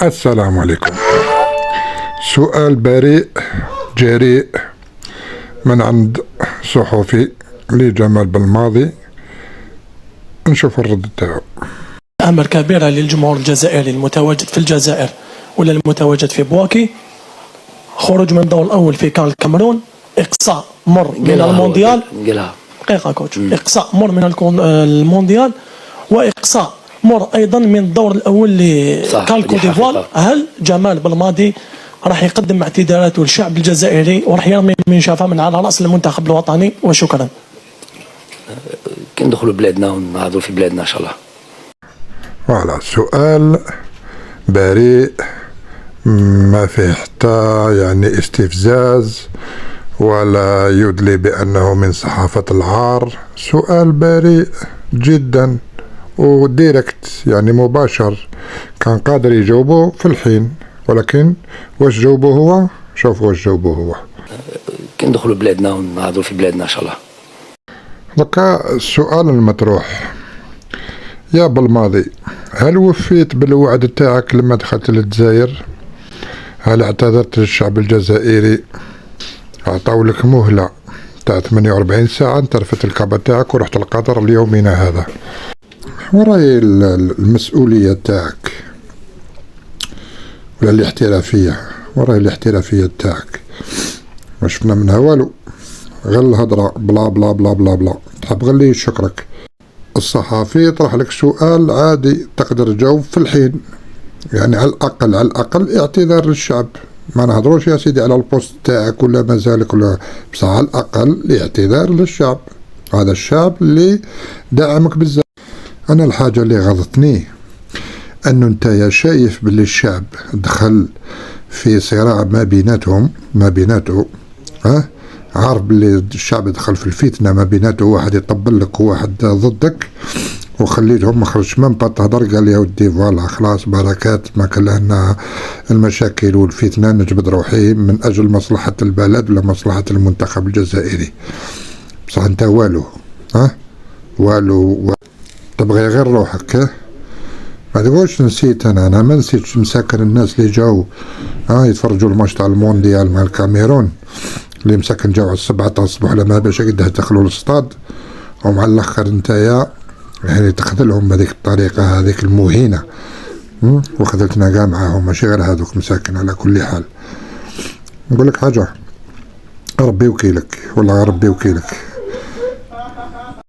السلام عليكم. سؤال بريء جريء من عند صحفي لجمال بالماضي، نشوف الرد تاعو. أمر كبيرة للجمهور الجزائري المتواجد في الجزائر ولا المتواجد في بواكي، خروج من الدور الأول في كان الكاميرون، إقصاء مر من المونديال، دقيقة كوتش، إقصاء مر من المونديال، وإقصاء مر أيضا من الدور الأول لكان كوت ديفوار. هل جمال بالماضي راح يقدم اعتذاراته للشعب الجزائري وراح يرمي من شافه من على رأس المنتخب الوطني؟ وشكرا. كي ندخلوا بلادنا ونهضروا في بلادنا إن شاء الله. فوالا، سؤال بريء ما فيه حتى يعني استفزاز ولا يدلي بأنه من صحافة العار. سؤال بريء جدا وديركت، يعني مباشر، كان قادر يجاوبه في الحين، ولكن واش جاوبه هو؟ شوفوا واش جاوبه هو. كي ندخلوا بلادنا ونهضروا في بلادنا إن شاء الله. دوكا السؤال المطروح، يا بالماضي هل وفيت بالوعد تاعك لما دخلت للجزائر؟ هل اعتذرت للشعب الجزائري؟ عطاولك مهلة تاع 48 ساعة، انت رفدت الكعبة تاعك ورحت القطر ليومنا هذا. وراي المسؤولية تاعك ولا الاحترافية؟ وراي الاحترافية تاعك ما شفنا منها والو، غير الهضرة بلا بلا بلا بلا بلا. تحب غير لي شكرك. الصحافي يطرح لك سؤال عادي تقدر تجاوب في الحين، يعني على الأقل اعتذار للشعب. ما نهضروش يا سيدي على البوست تاعك ولا مازالك ولا، بصح على الأقل الاعتذار للشعب، هذا الشعب اللي دعمك بزاف. أنا الحاجة اللي غضتني أنه أنت يا شايف باللي الشعب دخل في صراع ما بيناته، عارف باللي الشعب دخل في الفتنة ما بيناته، واحد يطبل لك وواحد ضدك، وخليتهم ما خرجش من تهضر، قال يا ودي فوالا خلاص بركات، ما كان لنا المشاكل والفتنة، نجبد روحي من أجل مصلحة البلد ولا مصلحة المنتخب الجزائري. بصح أنت والو تبغي غير روحك. ما تقولش نسيت. أنا ما نسيتش مساكن الناس اللي جاو يتفرجوا الماتش تاع المونديال مع الكاميرون، اللي مساكن جاو على 7 تاع الصبح لما باش قدها دخلوا للصطاد، ومع الاخر نتايا يعني تخذلهم بهذيك الطريقه هذيك المهينه، وخذلتنا كاع معاهم، ماشي غير هذوك مساكن. على كل حال نقول لك حاجه، ربي وكيلك، والله ربي وكيلك.